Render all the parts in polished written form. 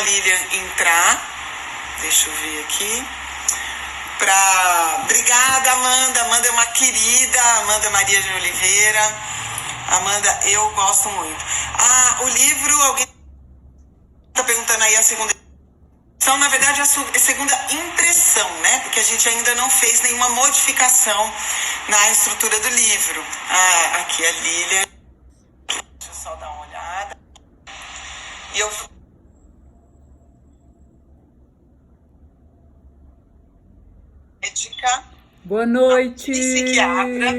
Lilian entrar. Deixa eu ver aqui. Obrigada, Amanda. Amanda é uma querida. Amanda Maria de Oliveira. Amanda, eu gosto muito. O livro, alguém está perguntando aí a segunda. Então, na verdade, a segunda impressão, né? Porque a gente ainda não fez nenhuma modificação na estrutura do livro. Aqui a Lilian. Deixa eu só dar uma olhada. E eu... médica. Boa noite. Psiquiatra.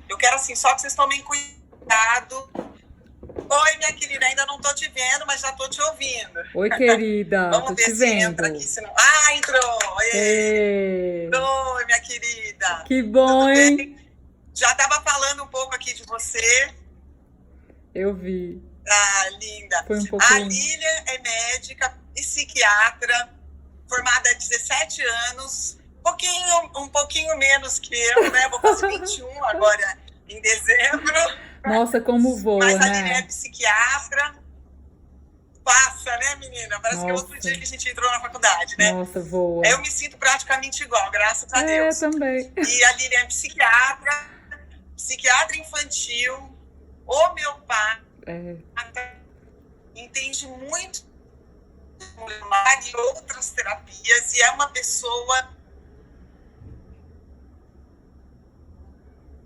Eu quero, assim, só que vocês tomem cuidado. Oi, minha querida, ainda não tô te vendo, mas já tô te ouvindo. Oi, querida. Vamos ver se entra aqui, senão... entrou! Oi, minha querida. Que bom, hein? Já tava falando um pouco aqui de você. Eu vi. Linda. Foi um pouquinho. A Lilian é médica, psiquiatra, formada há 17 anos, um pouquinho menos que eu, né? Vou fazer 21 agora em dezembro. Nossa, como voa, mas né? Mas a Lilian é psiquiatra. Passa, né, menina? Parece que é outro dia que a gente entrou na faculdade, né? Nossa, voa. Eu me sinto praticamente igual, graças a Deus. Eu também. E a Lilian é psiquiatra infantil, homeopata, entende muito de outras terapias e é uma pessoa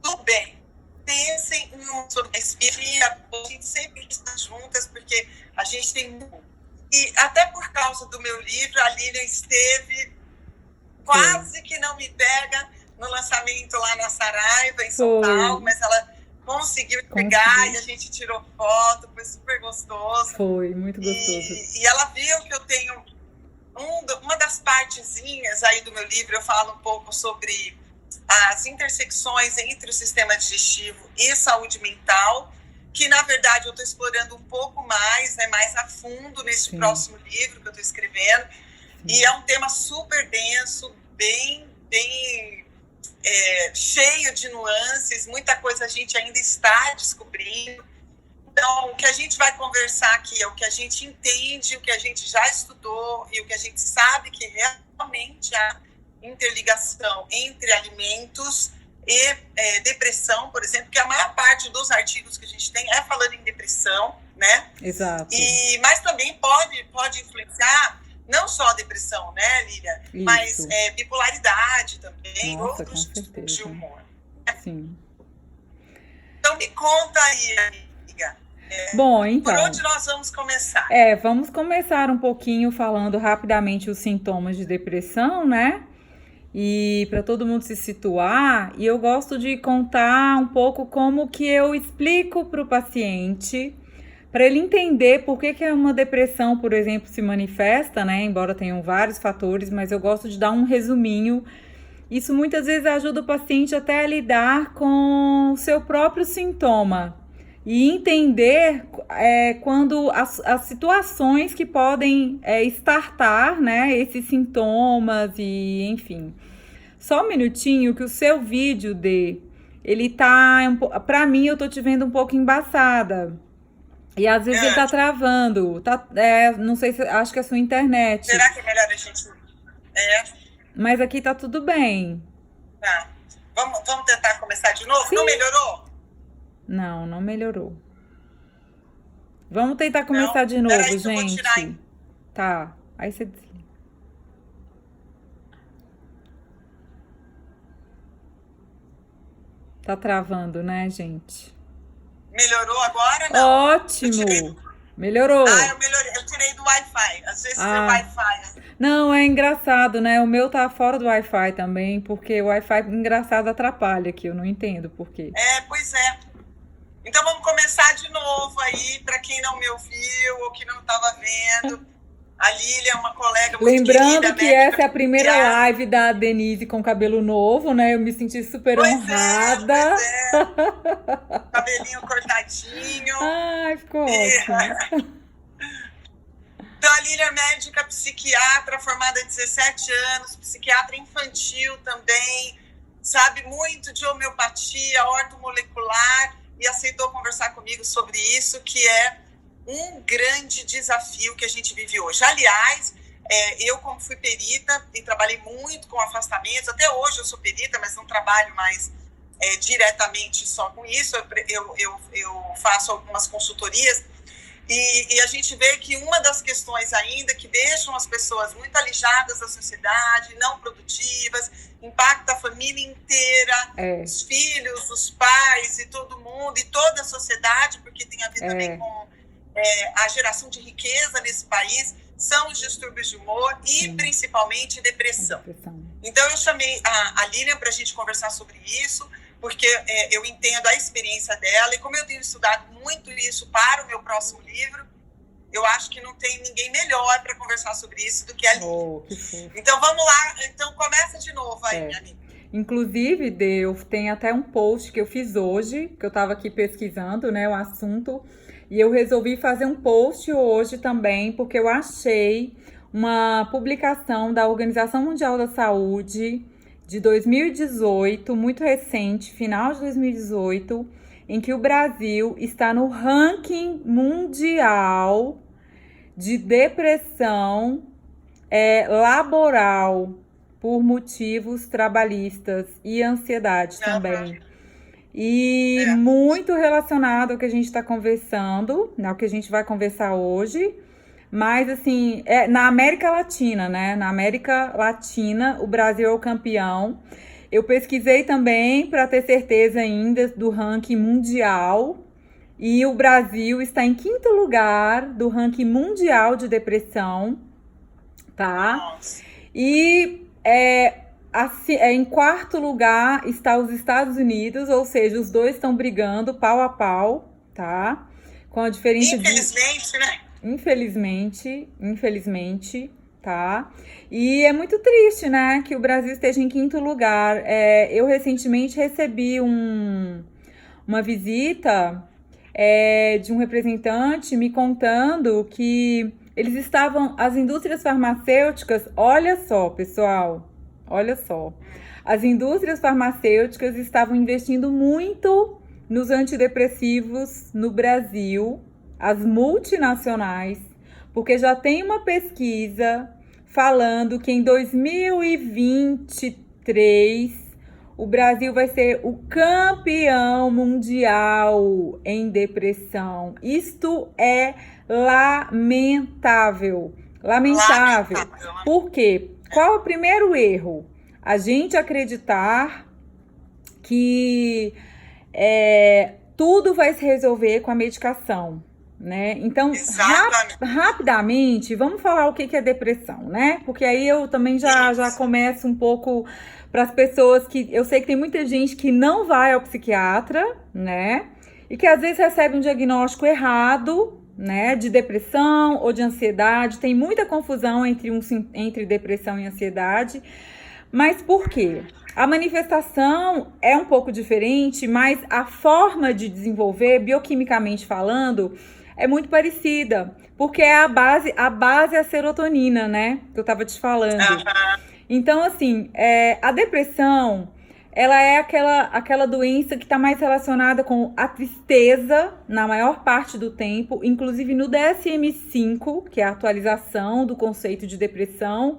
do bem. Pensem sobre a espírita, a gente sempre está juntas, porque a gente tem... E até por causa do meu livro, a Lilian esteve quase que não me pega no lançamento lá na Saraiva, em São Paulo, mas ela conseguiu pegar e a gente tirou foto, foi super gostoso. Foi, muito gostoso. E ela viu que eu tenho uma das partezinhas aí do meu livro, eu falo um pouco sobre as intersecções entre o sistema digestivo e saúde mental, que na verdade eu estou explorando um pouco mais, né, mais a fundo nesse próximo livro que eu estou escrevendo. E é um tema super denso, bem cheio de nuances, muita coisa a gente ainda está descobrindo. Então, o que a gente vai conversar aqui é o que a gente entende, o que a gente já estudou e o que a gente sabe que realmente há interligação entre alimentos e depressão, por exemplo, que a maior parte dos artigos que a gente tem é falando em depressão, né? Exato. Mas também pode influenciar não só a depressão, né, Lília? Isso. Mas bipolaridade também, outros tipos de humor. Sim. Então me conta aí, amiga. Bom, então... Por onde nós vamos começar? Vamos começar um pouquinho falando rapidamente os sintomas de depressão, né? E para todo mundo se situar, e eu gosto de contar um pouco como que eu explico para o paciente, para ele entender por que uma depressão, por exemplo, se manifesta, né? Embora tenham vários fatores, mas eu gosto de dar um resuminho. Isso muitas vezes ajuda o paciente até a lidar com o seu próprio sintoma e entender quando as situações que podem startar, né, esses sintomas e enfim. Só um minutinho que o seu vídeo ele tá, pra mim eu tô te vendo um pouco embaçada. E às vezes ele tá travando. Não sei se, acho que é a sua internet. Será que é melhor a gente... Mas aqui tá tudo bem. Tá. Vamos tentar começar de novo? Sim. Não melhorou? Não melhorou. Vamos tentar começar de novo, aí, gente. Eu vou tirar. Tá. Aí você desliga. Tá travando, né, gente? Melhorou agora? Não. Ótimo! Melhorou. Eu melhorei. Eu tirei do Wi-Fi. Às vezes é Wi-Fi. Não, é engraçado, né? O meu tá fora do Wi-Fi também, porque o Wi-Fi engraçado atrapalha aqui. Eu não entendo por quê. Pois é. Então vamos começar de novo aí, para quem não me ouviu ou que não estava vendo. A Lilian é uma colega muito Lembrando querida, que né? essa é a primeira live da Denise com cabelo novo, né? Eu me senti super honrada. Cabelinho cortadinho. Ai, ficou ótimo. Então, a Lilian é médica psiquiatra, formada há 17 anos, psiquiatra infantil também, sabe muito de homeopatia, ortomolecular, e aceitou conversar comigo sobre isso, que é um grande desafio que a gente vive hoje. Aliás, eu, como fui perita e trabalhei muito com afastamentos, até hoje eu sou perita, mas não trabalho mais diretamente só com isso, eu faço algumas consultorias, e a gente vê que uma das questões ainda que deixam as pessoas muito alijadas da sociedade, não produtivas, impacta a família inteira, os filhos, os pais e todo mundo, e toda a sociedade, porque tem a ver também com a geração de riqueza nesse país, são os distúrbios de humor e principalmente depressão. Então eu chamei a Lilian para a gente conversar sobre isso, porque eu entendo a experiência dela, e como eu tenho estudado muito isso para o meu próximo livro, eu acho que não tem ninguém melhor para conversar sobre isso do que a Lilian. Então vamos lá, então começa de novo aí, minha amiga. Inclusive, tem até um post que eu fiz hoje, que eu estava aqui pesquisando, né, o assunto, e eu resolvi fazer um post hoje também, porque eu achei uma publicação da Organização Mundial da Saúde de 2018, muito recente, final de 2018, em que o Brasil está no ranking mundial de depressão laboral por motivos trabalhistas e ansiedade também. E muito relacionado ao que a gente está conversando, ao que a gente vai conversar hoje. Mas, assim, na América Latina, né? Na América Latina, o Brasil é o campeão. Eu pesquisei também para ter certeza ainda do ranking mundial. E o Brasil está em 5º lugar do ranking mundial de depressão, tá? Nossa. E em 4º lugar está os Estados Unidos, ou seja, os dois estão brigando pau a pau, tá? Com a diferença Infelizmente, né? Infelizmente, tá? E é muito triste, né, que o Brasil esteja em 5º lugar. Eu recentemente recebi uma visita de um representante me contando que as indústrias farmacêuticas, olha só, pessoal, olha só, as indústrias farmacêuticas estavam investindo muito nos antidepressivos no Brasil, as multinacionais, porque já tem uma pesquisa falando que em 2023 o Brasil vai ser o campeão mundial em depressão. Isto é lamentável. Lamentável. Por quê? Qual é o primeiro erro? A gente acreditar que tudo vai se resolver com a medicação, né? Então, rapidamente, vamos falar o que é depressão, né? Porque aí eu também já começo um pouco para as pessoas que... Eu sei que tem muita gente que não vai ao psiquiatra, né? E que às vezes recebe um diagnóstico errado, né? De depressão ou de ansiedade. Tem muita confusão entre depressão e ansiedade. Mas por quê? A manifestação é um pouco diferente, mas a forma de desenvolver, bioquimicamente falando, é muito parecida, porque a base é a serotonina, né? Que eu tava te falando. Então, assim, a depressão, ela é aquela doença que está mais relacionada com a tristeza na maior parte do tempo, inclusive no DSM-5, que é a atualização do conceito de depressão.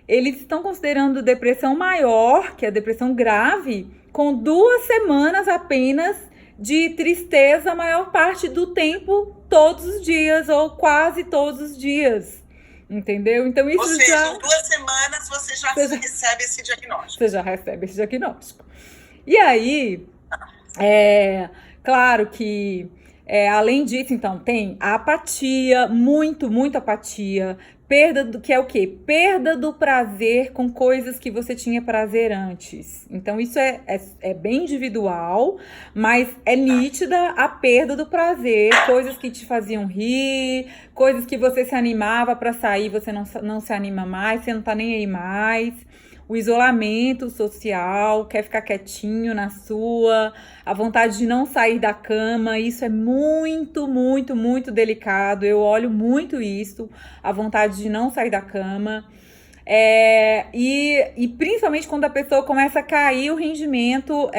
Eles estão considerando depressão maior, que é a depressão grave, com 2 semanas apenas de tristeza a maior parte do tempo, todos os dias, ou quase todos os dias. Entendeu? Então isso ou seja, em 2 semanas você já recebe esse diagnóstico. Você já recebe esse diagnóstico. E aí, claro que, além disso, então, tem a apatia, muito apatia. Que é o quê? Perda do prazer com coisas que você tinha prazer antes. Então, isso é bem individual, mas é nítida a perda do prazer. Coisas que te faziam rir, coisas que você se animava para sair, você não se anima mais, você não tá nem aí mais. O isolamento social, quer ficar quietinho na sua, a vontade de não sair da cama, isso é muito delicado. Eu olho muito isso, a vontade de não sair da cama. E principalmente quando a pessoa começa a cair o rendimento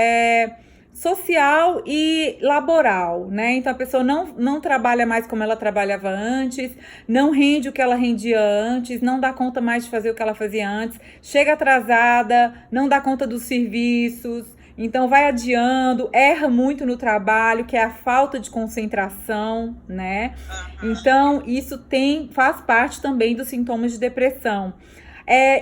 social e laboral, né? Então a pessoa não trabalha mais como ela trabalhava antes, não rende o que ela rendia antes, não dá conta mais de fazer o que ela fazia antes, chega atrasada, não dá conta dos serviços, então vai adiando, erra muito no trabalho, que é a falta de concentração, né? Então isso faz parte também dos sintomas de depressão.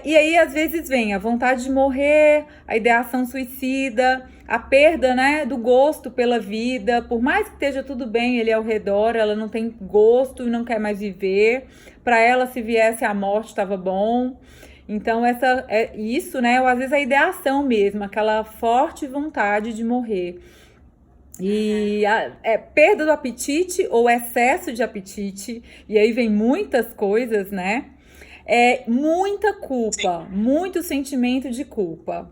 E aí, às vezes, vem a vontade de morrer, a ideação suicida, a perda, né, do gosto pela vida. Por mais que esteja tudo bem ele ao redor, ela não tem gosto e não quer mais viver. Para ela, se viesse a morte, estava bom. Então, isso, né, ou às vezes a ideação mesmo, aquela forte vontade de morrer. E perda do apetite ou excesso de apetite, e aí vem muitas coisas, né? Muita culpa, muito sentimento de culpa,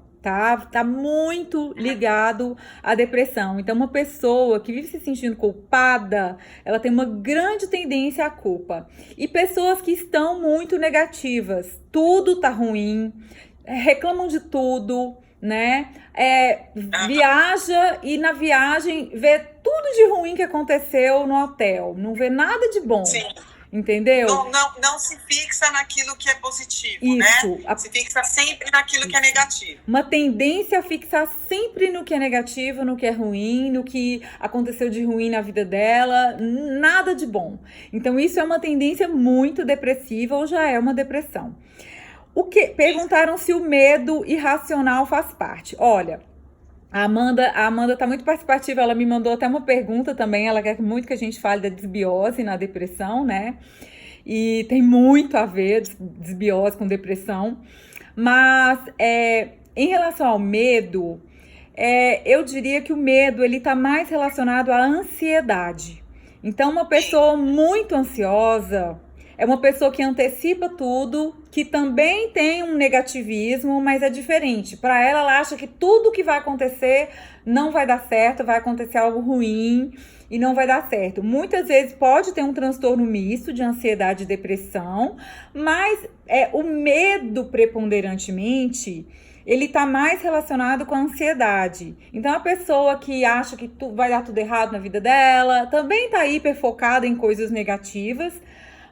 tá muito ligado à depressão. Então, uma pessoa que vive se sentindo culpada, ela tem uma grande tendência à culpa. E pessoas que estão muito negativas, tudo tá ruim, reclamam de tudo, né? Viaja e na viagem vê tudo de ruim que aconteceu no hotel, não vê nada de bom. Sim. Entendeu? Não se fixa naquilo que é positivo, isso, né? Se fixa sempre naquilo que é negativo. Uma tendência a fixar sempre no que é negativo, no que é ruim, no que aconteceu de ruim na vida dela, nada de bom. Então isso é uma tendência muito depressiva ou já é uma depressão. Perguntaram se o medo irracional faz parte. Olha, a Amanda tá muito participativa, ela me mandou até uma pergunta também, ela quer muito que a gente fale da desbiose na depressão, né? E tem muito a ver desbiose com depressão. Mas em relação ao medo, eu diria que o medo ele tá mais relacionado à ansiedade. Então, uma pessoa muito ansiosa é uma pessoa que antecipa tudo, que também tem um negativismo, mas é diferente. Para ela, ela acha que tudo que vai acontecer não vai dar certo, vai acontecer algo ruim e não vai dar certo. Muitas vezes pode ter um transtorno misto de ansiedade e depressão, mas o medo preponderantemente, ele tá mais relacionado com a ansiedade. Então, a pessoa que acha que vai dar tudo errado na vida dela, também tá hiper focada em coisas negativas,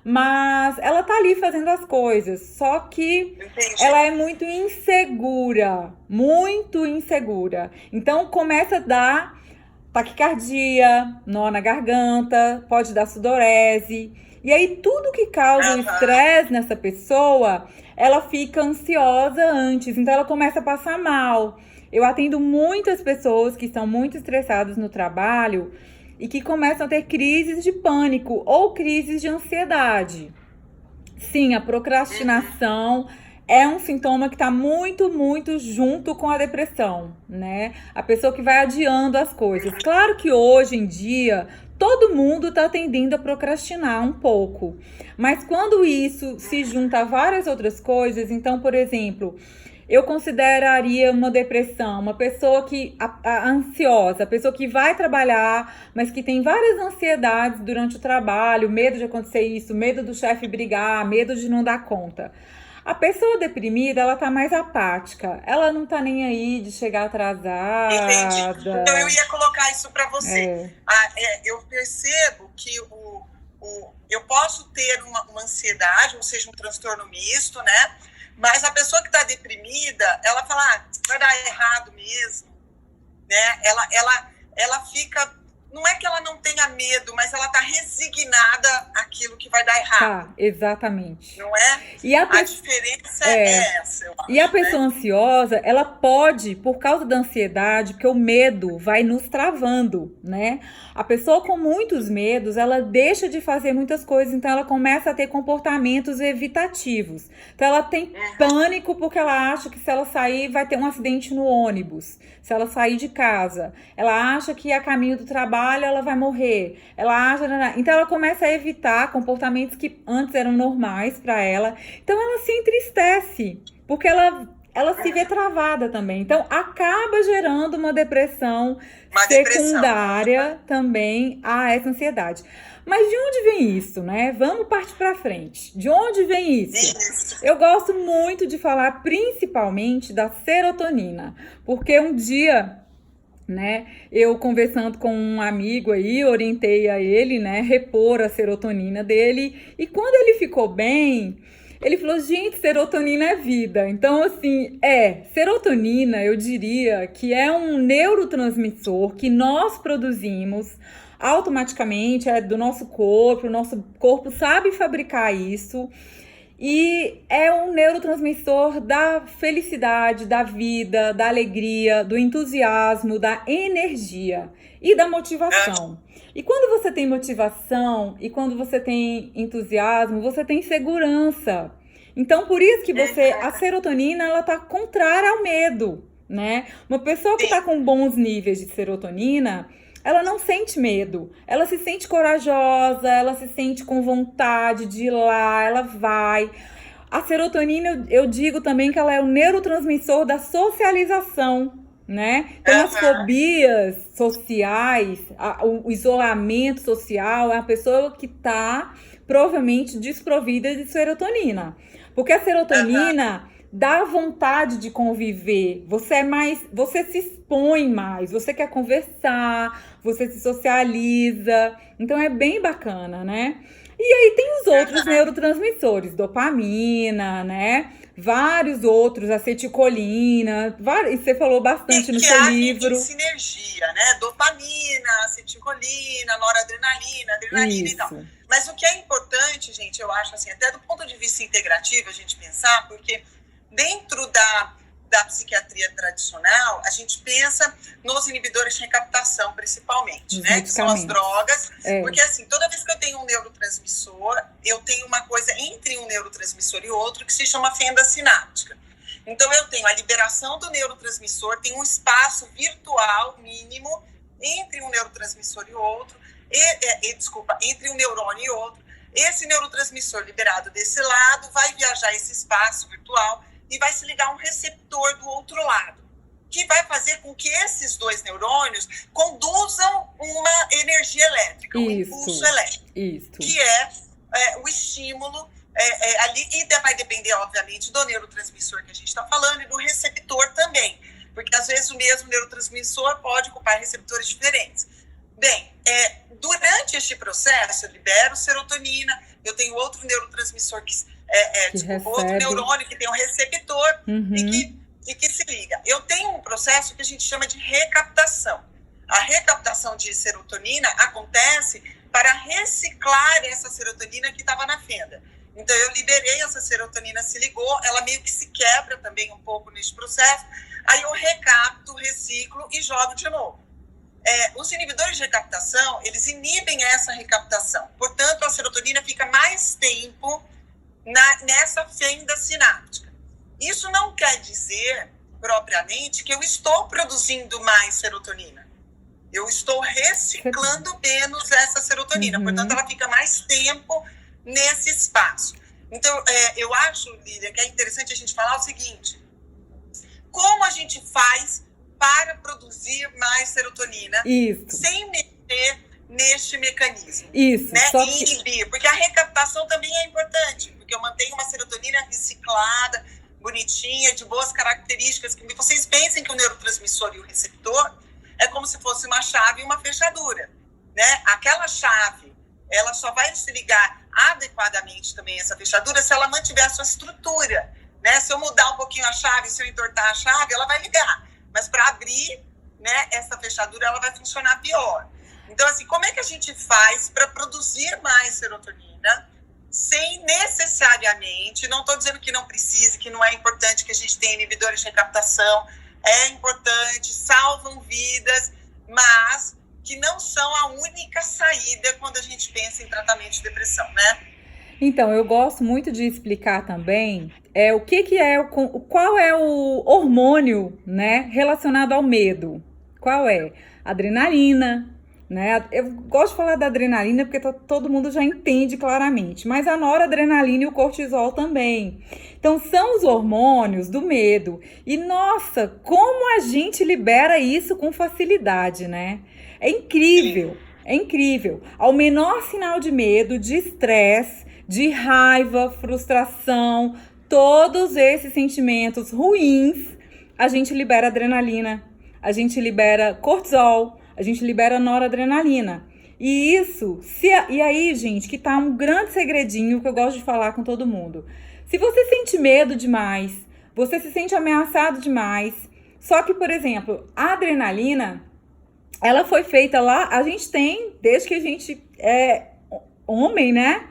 mas ela tá ali fazendo as coisas, só que ela é muito insegura, então começa a dar taquicardia, nó na garganta, pode dar sudorese, e aí tudo que causa estresse nessa pessoa, ela fica ansiosa antes, então ela começa a passar mal. Eu atendo muitas pessoas que estão muito estressadas no trabalho e que começam a ter crises de pânico ou crises de ansiedade. Sim, a procrastinação é um sintoma que está muito, muito junto com a depressão, né? A pessoa que vai adiando as coisas. Claro que hoje em dia todo mundo está tendendo a procrastinar um pouco, mas quando isso se junta a várias outras coisas, então, por exemplo, eu consideraria uma depressão, uma pessoa ansiosa, a pessoa que vai trabalhar, mas que tem várias ansiedades durante o trabalho, medo de acontecer isso, medo do chefe brigar, medo de não dar conta. A pessoa deprimida, ela tá mais apática, ela não tá nem aí de chegar atrasada. Entendi. Então eu ia colocar isso para você. Eu percebo que eu posso ter uma ansiedade, ou seja, um transtorno misto, né? Mas a pessoa que está deprimida, ela fala, vai dar errado mesmo, né? Ela fica, não é que ela não tenha medo, mas ela está resignada àquilo que vai dar errado. Tá, exatamente. Não é? E a diferença é essa, eu acho. E a pessoa ansiosa, ela pode, por causa da ansiedade, porque o medo vai nos travando, né? A pessoa com muitos medos, ela deixa de fazer muitas coisas, então ela começa a ter comportamentos evitativos. Então ela tem pânico porque ela acha que se ela sair vai ter um acidente no ônibus. Se ela sair de casa, ela acha que a caminho do trabalho ela vai morrer. Então ela começa a evitar comportamentos que antes eram normais para ela. Então ela se entristece, porque ela se vê travada também. Então, acaba gerando uma depressão secundária também a essa ansiedade. Mas de onde vem isso, né? Vamos partir para frente. De onde vem isso? Eu gosto muito de falar principalmente da serotonina, porque um dia né? Eu conversando com um amigo aí, orientei a ele, né, repor a serotonina dele. E quando ele ficou bem, ele falou, gente, serotonina é vida. Então, assim, serotonina, eu diria que é um neurotransmissor que nós produzimos automaticamente, é do nosso corpo, o nosso corpo sabe fabricar isso. E é um neurotransmissor da felicidade, da vida, da alegria, do entusiasmo, da energia e da motivação. E quando você tem motivação e quando você tem entusiasmo, você tem segurança. Então, por isso que a serotonina, ela tá contrária ao medo, né? Uma pessoa que tá com bons níveis de serotonina, ela não sente medo, ela se sente corajosa, ela se sente com vontade de ir lá, ela vai. A serotonina, eu digo também que ela é o neurotransmissor da socialização, né? Então, as fobias sociais, o isolamento social, é a pessoa que está provavelmente desprovida de serotonina. Porque a serotonina dá vontade de conviver, você se expõe mais, você quer conversar, você se socializa, então é bem bacana, né? E aí tem os outros neurotransmissores, dopamina, né? Vários outros, acetilcolina, e você falou bastante no seu livro. Em sinergia, né? Dopamina, acetilcolina, noradrenalina, adrenalina e tal. Mas o que é importante, gente, eu acho assim, até do ponto de vista integrativo, a gente pensar, porque dentro da psiquiatria tradicional, a gente pensa nos inibidores de recaptação, principalmente, né? Que são as drogas. Porque, assim, toda vez que eu tenho um neurotransmissor, eu tenho uma coisa entre um neurotransmissor e outro que se chama fenda sináptica. Então, eu tenho a liberação do neurotransmissor, tem um espaço virtual mínimo entre um neurotransmissor e outro, entre um neurônio e outro. Esse neurotransmissor liberado desse lado vai viajar esse espaço virtual e vai se ligar a um receptor do outro lado, que vai fazer com que esses dois neurônios conduzam uma energia elétrica, um impulso elétrico, que é o estímulo ali, e vai depender, obviamente, do neurotransmissor que a gente está falando e do receptor também, porque às vezes o mesmo neurotransmissor pode ocupar receptores diferentes. Bem, durante este processo, eu libero serotonina, eu tenho outro neurotransmissor outro neurônio que tem um receptor e que se liga. Eu tenho um processo que a gente chama de recaptação. A recaptação de serotonina acontece para reciclar essa serotonina que estava na fenda. Então, eu liberei essa serotonina, se ligou, ela meio que se quebra também um pouco nesse processo, aí eu recapto, reciclo e jogo de novo. Os inibidores de recaptação, eles inibem essa recaptação. Portanto, a serotonina fica mais tempo nessa fenda sináptica. Isso não quer dizer, propriamente, que eu estou produzindo mais serotonina. Eu estou reciclando menos essa serotonina. Portanto, ela fica mais tempo nesse espaço. Então, eu acho, Lília, que é interessante a gente falar o seguinte: como a gente faz para produzir mais serotonina sem mexer neste mecanismo? Né? E inibir, porque a recaptação também é importante, porque eu mantenho uma serotonina reciclada, bonitinha, de boas características. Que vocês pensem que o neurotransmissor e o receptor é como se fosse uma chave e uma fechadura, né? Aquela chave, ela só vai se ligar adequadamente também, essa fechadura, se ela mantiver a sua estrutura, né? Se eu mudar um pouquinho a chave, se eu entortar a chave, ela vai ligar. Mas para abrir, né, essa fechadura, ela vai funcionar pior. Então, assim, como é que a gente faz para produzir mais serotonina sem necessariamente, não estou dizendo que não precise, que não é importante que a gente tenha inibidores de recaptação, é importante, salvam vidas, mas que não são a única saída quando a gente pensa em tratamento de depressão, né? Então, eu gosto muito de explicar também qual é o hormônio, né, relacionado ao medo. Qual é? Adrenalina, né? Eu gosto de falar da adrenalina porque todo mundo já entende claramente, mas a noradrenalina e o cortisol também. Então, são os hormônios do medo. E, nossa, como a gente libera isso com facilidade, né? É incrível, é incrível. Ao menor sinal de medo, de estresse, de raiva, frustração, todos esses sentimentos ruins, a gente libera adrenalina. a gente libera cortisol, a gente libera noradrenalina. E isso, e aí, gente, que tá um grande segredinho que eu gosto de falar com todo mundo. Se você sente medo demais, você se sente ameaçado demais, só que, por exemplo, a adrenalina, ela foi feita lá, a gente tem, desde que a gente é homem, né?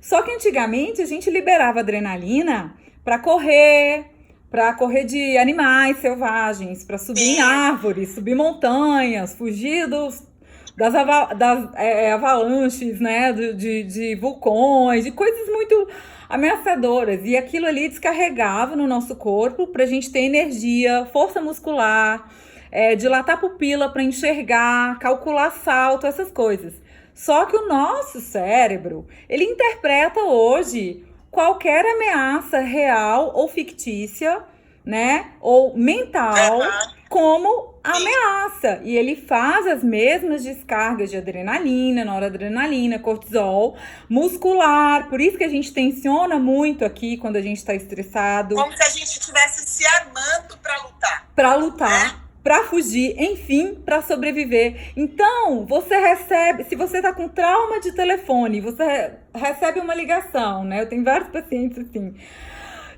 Só que antigamente a gente liberava adrenalina para correr de animais selvagens, para subir em árvores, subir montanhas, fugir das avalanches, né? De vulcões, de coisas muito ameaçadoras. E aquilo ali descarregava no nosso corpo para a gente ter energia, força muscular, dilatar a pupila para enxergar, calcular salto, essas coisas. Só que o nosso cérebro, ele interpreta hoje qualquer ameaça real ou fictícia, né, ou mental, como ameaça. E ele faz as mesmas descargas de adrenalina, noradrenalina, cortisol, muscular. Por isso que a gente tensiona muito aqui quando a gente está estressado. Como se a gente estivesse se armando para lutar. Para lutar. Para fugir, enfim, para sobreviver. Então, você recebe, se você tá com trauma de telefone, você recebe uma ligação, né? Eu tenho vários pacientes assim.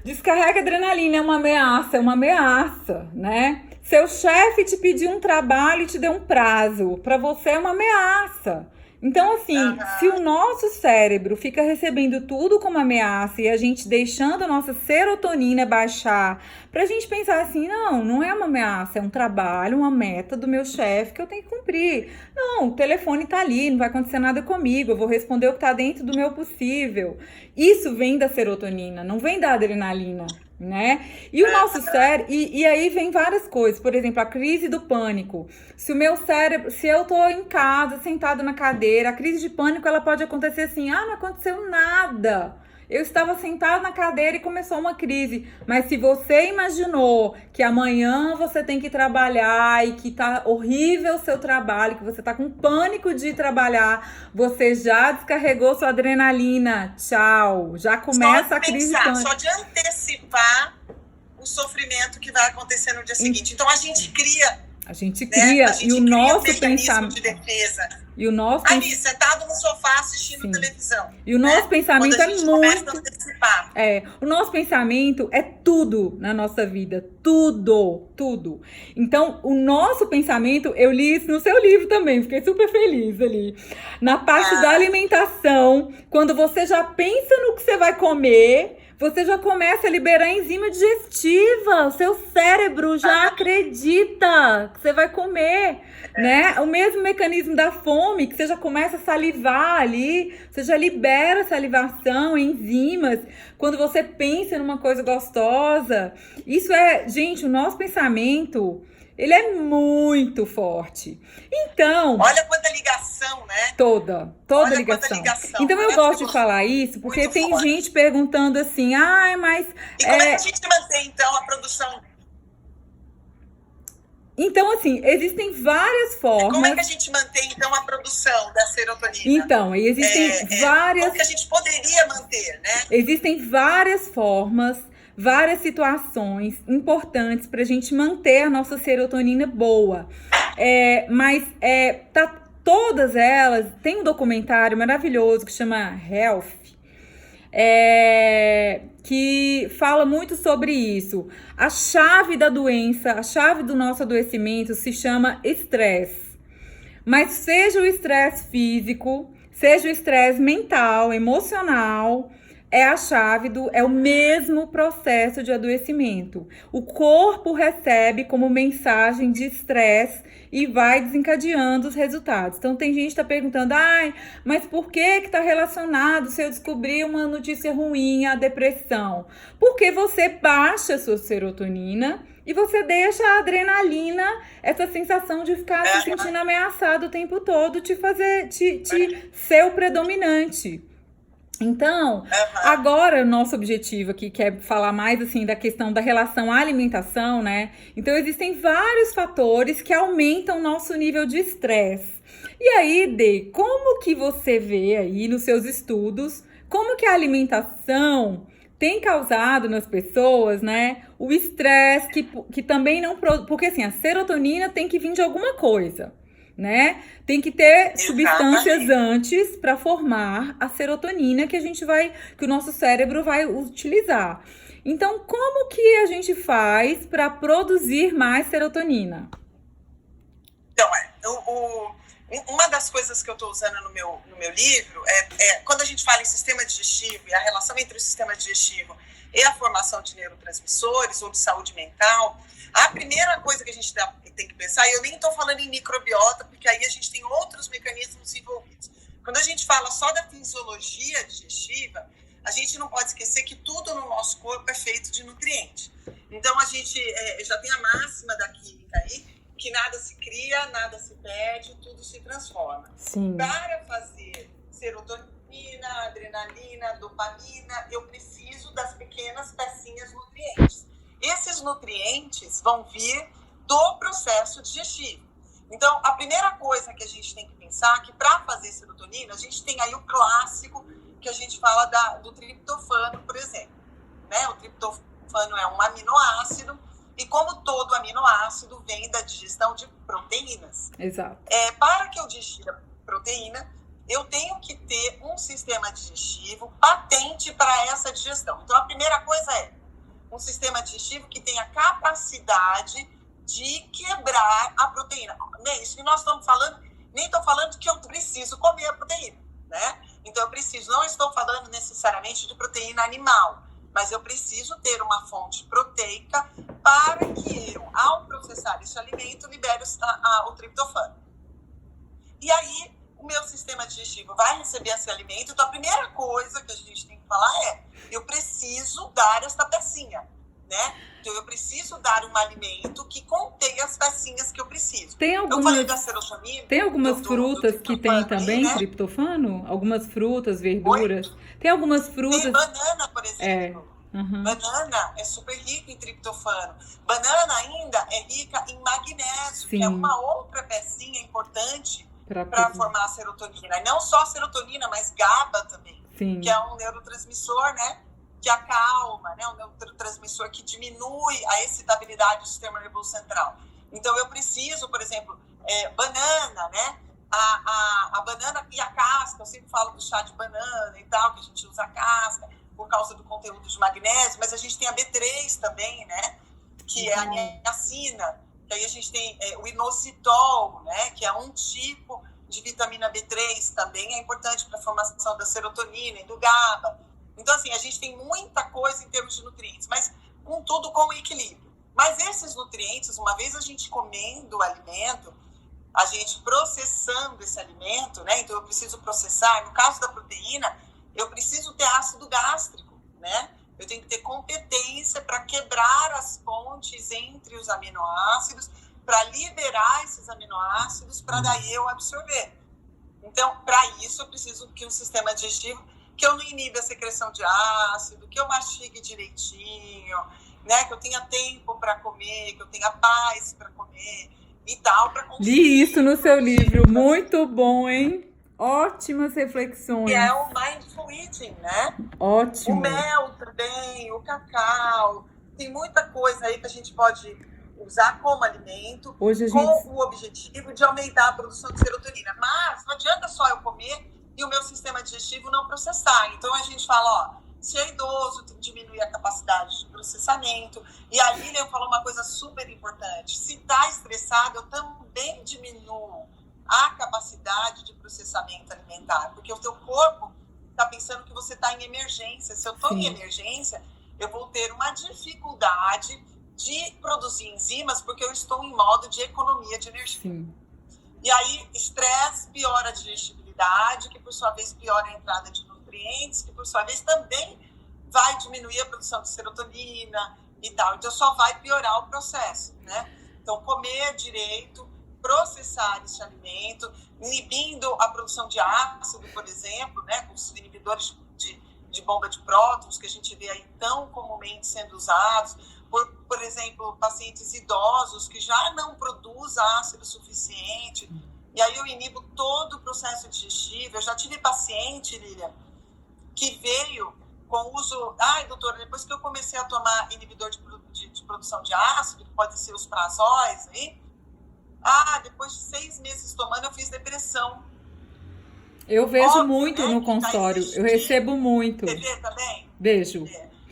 Descarrega adrenalina, é uma ameaça, né? Seu chefe te pediu um trabalho e te deu um prazo, para você é uma ameaça. Então, assim, se o nosso cérebro fica recebendo tudo como ameaça e a gente deixando a nossa serotonina baixar, pra gente pensar assim, não é uma ameaça, é um trabalho, uma meta do meu chefe que eu tenho que cumprir. Não, o telefone tá ali, não vai acontecer nada comigo, eu vou responder o que tá dentro do meu possível. Isso vem da serotonina, não vem da adrenalina, né? E o nosso cérebro, e aí vem várias coisas, por exemplo, a crise do pânico. Se o meu cérebro, se eu tô em casa, sentado na cadeira, a crise de pânico, ela pode acontecer assim, não aconteceu nada. Eu estava sentado na cadeira e começou uma crise. Mas se você imaginou que amanhã você tem que trabalhar e que tá horrível o seu trabalho, que você tá com pânico de trabalhar, você já descarregou sua adrenalina. Tchau. Já começa a crise de pânico. Só de antecipar o sofrimento que vai acontecer no dia seguinte. Então a gente cria. A gente cria, e o nosso pensamento de defesa. E o nosso ali, sentado no sofá assistindo televisão. E o nosso pensamento é muito. Antecipar. O nosso pensamento é tudo na nossa vida. Tudo. Então, o nosso pensamento, eu li isso no seu livro também, fiquei super feliz ali. Na parte da alimentação, quando você já pensa no que você vai comer, você já começa a liberar enzima digestiva. O seu cérebro já acredita que você vai comer, né? O mesmo mecanismo da fome, que você já começa a salivar ali, você já libera salivação, enzimas, quando você pensa numa coisa gostosa. Isso gente, o nosso pensamento, ele é muito forte. Então... Olha quanta ligação, né? Toda ligação. Então eu gosto de falar isso, porque tem gente perguntando assim, mas... E como é que a gente mantém, então, a produção? Então, assim, existem várias formas... Como é que a gente mantém, então, a produção da serotonina? Então, existem várias... Como que a gente poderia manter, né? Existem várias formas, várias situações importantes para a gente manter a nossa serotonina boa. Todas elas, tem um documentário maravilhoso que chama Health, que fala muito sobre isso. A chave da doença, a chave do nosso adoecimento se chama estresse. Mas seja o estresse físico, seja o estresse mental, emocional, é o mesmo processo de adoecimento. O corpo recebe como mensagem de estresse e vai desencadeando os resultados. Então tem gente que está perguntando, mas por que está relacionado se eu descobrir uma notícia ruim à depressão? Porque você baixa a sua serotonina e você deixa a adrenalina, essa sensação de ficar se sentindo ameaçado o tempo todo, te ser o predominante. Então, agora o nosso objetivo aqui que é falar mais assim da questão da relação à alimentação, né? Então existem vários fatores que aumentam o nosso nível de estresse. E aí, Dê, como que você vê aí nos seus estudos, como que a alimentação tem causado nas pessoas, né, o estresse que também não produz, porque assim, a serotonina tem que vir de alguma coisa, né? Tem que ter substâncias antes para formar a serotonina que o nosso cérebro vai utilizar. Então, como que a gente faz para produzir mais serotonina? Então, uma das coisas que eu estou usando no meu livro quando a gente fala em sistema digestivo e a relação entre o sistema digestivo e a formação de neurotransmissores ou de saúde mental, a primeira coisa que a gente tem que pensar, e eu nem estou falando em microbiota, porque aí a gente tem outros mecanismos envolvidos. Quando a gente fala só da fisiologia digestiva, a gente não pode esquecer que tudo no nosso corpo é feito de nutrientes. Então, a gente já tem a máxima da química aí, que nada se cria, nada se perde, tudo se transforma. Sim. Para fazer serotonina, adrenalina, dopamina, eu preciso das pequenas pecinhas nutrientes. Esses nutrientes vão vir do processo digestivo. Então, a primeira coisa que a gente tem que pensar é que para fazer serotonina, a gente tem aí o clássico que a gente fala do triptofano, por exemplo. Né? O triptofano é um aminoácido e, como todo aminoácido, vem da digestão de proteínas. Exato. Para que eu digira proteína, eu tenho que ter um sistema digestivo patente para essa digestão. Então, a primeira coisa é um sistema digestivo que tenha capacidade de quebrar a proteína. Não é isso que nós estamos falando, nem estou falando que eu preciso comer a proteína, né? Então, não estou falando necessariamente de proteína animal, mas eu preciso ter uma fonte proteica para que eu, ao processar esse alimento, libere o triptofano. E aí, o meu sistema digestivo vai receber esse alimento, então a primeira coisa que a gente tem que falar eu preciso dar esta pecinha, né? Então, eu preciso dar um alimento que contém as pecinhas que eu preciso. Eu falei da serotonina. Tem algumas frutas que tem também, né? Triptofano? Algumas frutas, verduras. Oi? Tem algumas frutas... Tem banana, por exemplo. Banana é super rica em triptofano. Banana ainda é rica em magnésio, que é uma outra pecinha importante para formar a serotonina. E não só a serotonina, mas GABA também, que é um neurotransmissor, né? Que acalma, né? Um neurotransmissor que diminui a excitabilidade do sistema nervoso central. Então, eu preciso, por exemplo, banana, né? A banana e a casca, eu sempre falo do chá de banana e tal, que a gente usa a casca por causa do conteúdo de magnésio, mas a gente tem a B3 também, né? Que é a niacina, que aí a gente tem o inositol, né? Que é um tipo de vitamina B3 também, é importante para a formação da serotonina e do GABA. Então, assim, a gente tem muita coisa em termos de nutrientes, mas tudo com equilíbrio. Mas esses nutrientes, uma vez a gente comendo o alimento, a gente processando esse alimento, né? Então, eu preciso processar. No caso da proteína, eu preciso ter ácido gástrico, né? Eu tenho que ter competência para quebrar as pontes entre os aminoácidos, para liberar esses aminoácidos, para daí eu absorver. Então, para isso, eu preciso que um sistema digestivo, que eu não iniba a secreção de ácido, que eu mastigue direitinho, né? Que eu tenha tempo para comer, que eu tenha paz para comer e tal, para conseguir... Li isso no seu livro, muito bom, hein? Ótimas reflexões. Que é o Mindful Eating, né? Ótimo. O mel também, o cacau, tem muita coisa aí que a gente pode usar como alimento, com o objetivo de aumentar a produção de serotonina. Mas não adianta só eu comer e o meu sistema digestivo não processar. Então, a gente fala, se é idoso, diminui a capacidade de processamento. E a Lilian falou uma coisa super importante. Se está estressado, eu também diminuo a capacidade de processamento alimentar. Porque o teu corpo está pensando que você está em emergência. Se eu estou em emergência, eu vou ter uma dificuldade de produzir enzimas porque eu estou em modo de economia de energia. Sim. E aí, estresse piora a digestibilidade, que por sua vez piora a entrada de nutrientes, que por sua vez também vai diminuir a produção de serotonina e tal. Então, só vai piorar o processo, né? Então, comer direito, processar esse alimento, inibindo a produção de ácido, por exemplo, né? Com os inibidores de bomba de prótons, que a gente vê aí tão comumente sendo usados, por exemplo, pacientes idosos que já não produzem ácido suficiente, e aí eu inibo todo o processo digestivo. Eu já tive paciente, Lilian, que veio com o uso... Ai, doutora, depois que eu comecei a tomar inibidor de produção de ácido, que pode ser os prazóis, aí, depois de 6 meses tomando, eu fiz depressão. Eu vejo Óbvio, muito né, no que já consultório, eu existia. recebo muito. Você vê também? Vejo.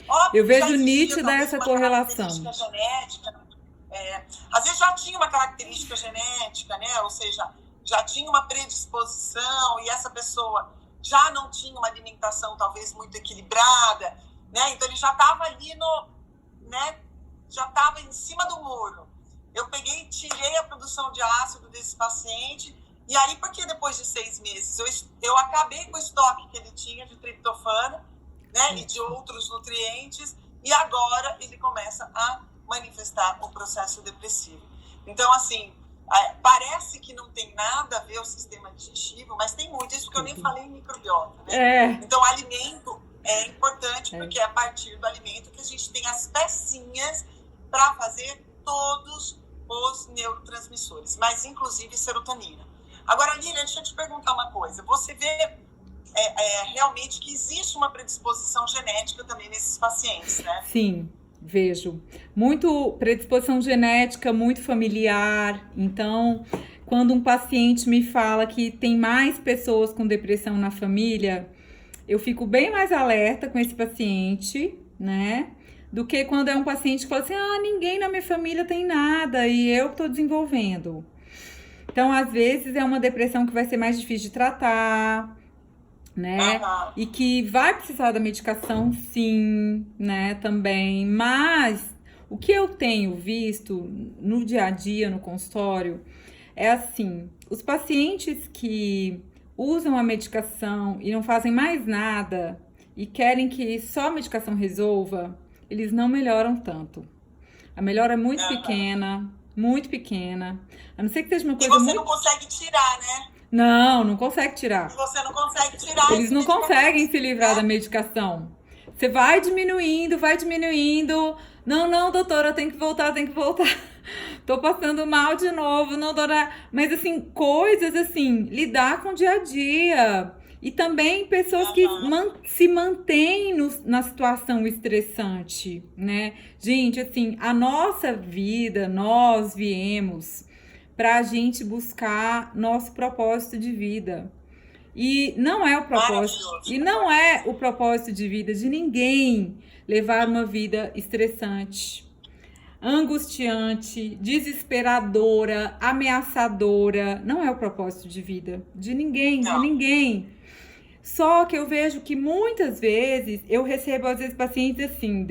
Óbvio Eu que já vejo existia, nítida talvez, essa uma correlação. característica genética. Às vezes já tinha uma característica genética, né? Ou seja, já tinha uma predisposição e essa pessoa já não tinha uma alimentação talvez muito equilibrada, né? Então ele já estava ali né? Já estava em cima do muro. Eu peguei e tirei a produção de ácido desse paciente e aí, porque depois de 6 meses eu acabei com o estoque que ele tinha de triptofano, né? E de outros nutrientes, e agora ele começa a manifestar o processo depressivo. Então, assim, parece que não tem nada a ver o sistema digestivo, mas tem muito, isso porque eu nem falei em microbiota, né? Então, alimento é importante, porque é a partir do alimento que a gente tem as pecinhas para fazer todos os neurotransmissores, mas inclusive serotonina. Agora, Lilian, deixa eu te perguntar uma coisa. Você vê realmente que existe uma predisposição genética também nesses pacientes, né? Sim, vejo. Muito predisposição genética, muito familiar. Então, quando um paciente me fala que tem mais pessoas com depressão na família, eu fico bem mais alerta com esse paciente, né? Do que quando é um paciente que fala assim, ninguém na minha família tem nada e eu que tô desenvolvendo. Então, às vezes, é uma depressão que vai ser mais difícil de tratar, né? E que vai precisar da medicação, sim, né? Também. Mas o que eu tenho visto no dia a dia, no consultório, é assim: os pacientes que usam a medicação e não fazem mais nada e querem que só a medicação resolva, eles não melhoram tanto. A melhora é muito pequena. Muito pequena. A não ser que seja uma coisa muito... E você não consegue tirar, né? Não consegue tirar. Você não consegue tirar. Eles não conseguem se livrar da medicação. Você vai diminuindo. Não, doutora, tem que voltar. Tô passando mal de novo, não, doutora. Mas, assim, coisas assim, lidar com o dia a dia. E também pessoas que se mantêm na situação estressante, né? Gente, assim, a nossa vida, nós viemos pra gente buscar nosso propósito de vida. E não é o propósito de vida de ninguém levar uma vida estressante, angustiante, desesperadora, ameaçadora. Não é o propósito de vida de ninguém. Só que eu vejo que muitas vezes eu recebo, às vezes, pacientes assim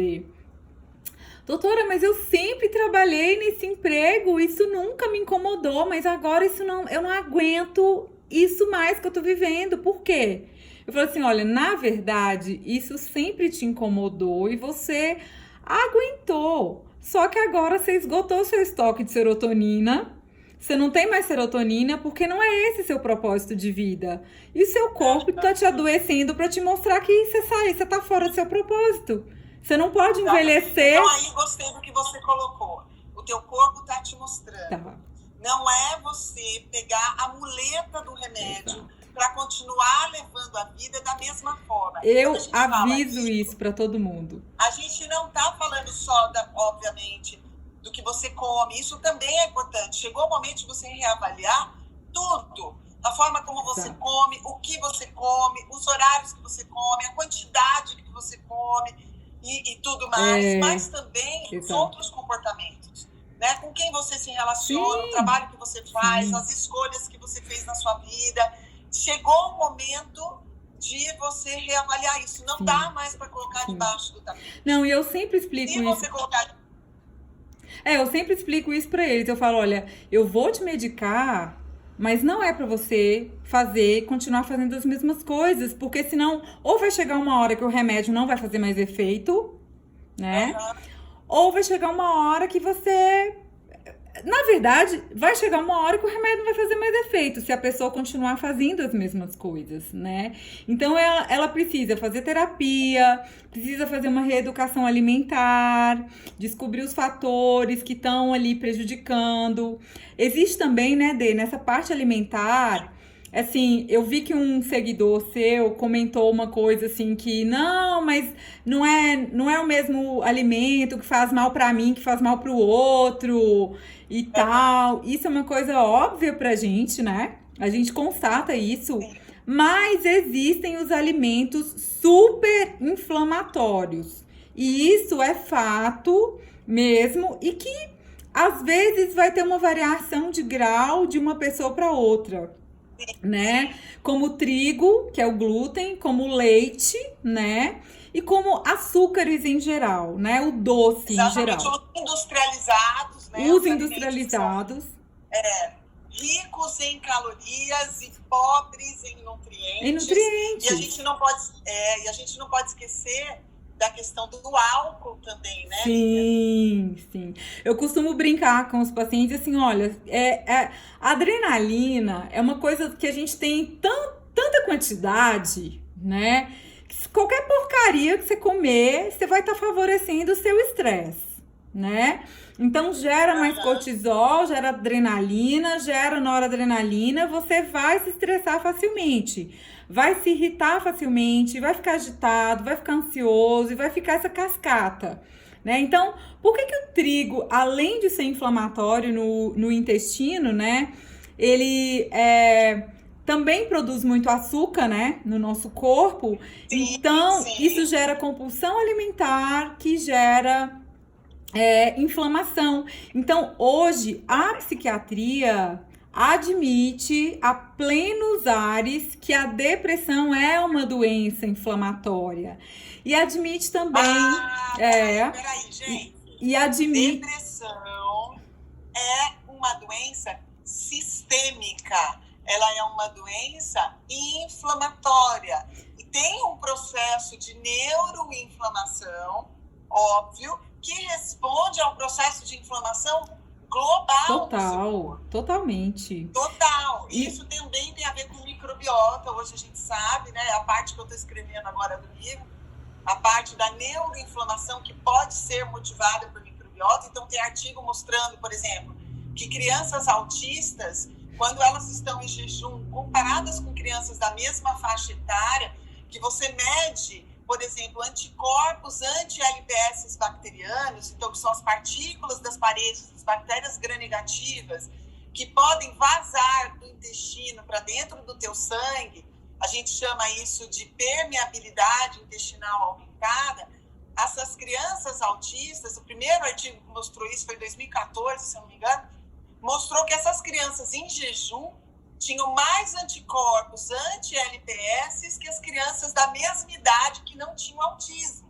doutora, mas eu sempre trabalhei nesse emprego, isso nunca me incomodou, mas agora eu não aguento isso mais que eu tô vivendo. Por quê? Eu falo assim, olha, na verdade, isso sempre te incomodou e você aguentou. Só que agora você esgotou o seu estoque de serotonina. Você não tem mais serotonina porque não é esse seu propósito de vida. E seu corpo tá te adoecendo para te mostrar que você tá fora do seu propósito. Você não pode envelhecer. Então aí gostei do que você colocou. O teu corpo tá te mostrando. Tá. Não é você pegar a muleta do remédio para continuar levando a vida da mesma forma. Eu aviso isso para todo mundo. A gente não tá falando só, obviamente, do que você come. Isso também é importante. Chegou o momento de você reavaliar tudo. A forma como você come, o que você come, os horários que você come, a quantidade que você come e tudo mais. Mas também os outros comportamentos. Né? Com quem você se relaciona, o trabalho que você faz, as escolhas que você fez na sua vida. Chegou o momento de você reavaliar isso. Não dá mais para colocar debaixo do tapete. Não, e eu sempre explico isso. Você colocar... eu sempre explico isso para eles. Eu falo, olha, eu vou te medicar, mas não é para você continuar fazendo as mesmas coisas, porque senão ou vai chegar uma hora que o remédio não vai fazer mais efeito, né? Ou vai chegar uma hora que você... Na verdade, vai chegar uma hora que o remédio não vai fazer mais efeito se a pessoa continuar fazendo as mesmas coisas, né? Então, ela precisa fazer terapia, precisa fazer uma reeducação alimentar, descobrir os fatores que estão ali prejudicando. Existe também, né, nessa parte alimentar, assim, eu vi que um seguidor seu comentou uma coisa assim que não, mas não é o mesmo alimento que faz mal pra mim, que faz mal pro outro e tal. Isso é uma coisa óbvia pra gente, né? A gente constata isso, Sim. mas existem os alimentos super inflamatórios. E isso é fato mesmo e que às vezes vai ter uma variação de grau de uma pessoa para outra, né? Como o trigo, que é o glúten, como o leite, né? E como açúcares em geral, né? O doce em Exatamente, geral. os industrializados, né? Os Os alimentos que são industrializados ricos em calorias e pobres em em nutrientes. E a nutrientes. gente não pode, e a gente não pode esquecer da questão do álcool também, né, Lívia? Sim, sim. Eu costumo brincar com os pacientes assim, olha, a adrenalina é uma coisa que a gente tem em tanta quantidade, né? Que qualquer porcaria que você comer, você vai estar favorecendo o seu estresse, né? Então gera mais Aham. cortisol, gera adrenalina, gera noradrenalina, você vai se estressar facilmente, vai se irritar facilmente, vai ficar agitado, vai ficar ansioso e vai ficar essa cascata, né? Então, por que que o trigo, além de ser inflamatório no intestino, né? Ele também produz muito açúcar, né? No nosso corpo. Sim, Então, isso sim. gera compulsão alimentar, que gera inflamação. Então, hoje, a psiquiatria admite a plenos ares que a depressão é uma doença inflamatória. E admite também, Ah, é, peraí, e, gente. e admite, Depressão é uma doença sistêmica. Ela é uma doença inflamatória. E tem um processo de neuroinflamação, óbvio, que responde ao processo de inflamação global do seu corpo. totalmente. Total. E, Isso também tem a ver com microbiota. Hoje a gente sabe, né? A parte que eu estou escrevendo agora do livro, a parte da neuroinflamação que pode ser motivada por microbiota. Então, tem artigo mostrando, por exemplo, que crianças autistas, quando elas estão em jejum, comparadas com crianças da mesma faixa etária, que você mede, por exemplo, anticorpos anti-LPS bacterianos, então que são as partículas das paredes das bactérias gram-negativas, que podem vazar do intestino para dentro do teu sangue. A gente chama isso de permeabilidade intestinal aumentada. Essas crianças autistas, o primeiro artigo que mostrou isso foi em 2014, se eu não me engano, mostrou que essas crianças em jejum tinham mais anticorpos anti-LPS que as crianças da mesma idade que não tinham autismo.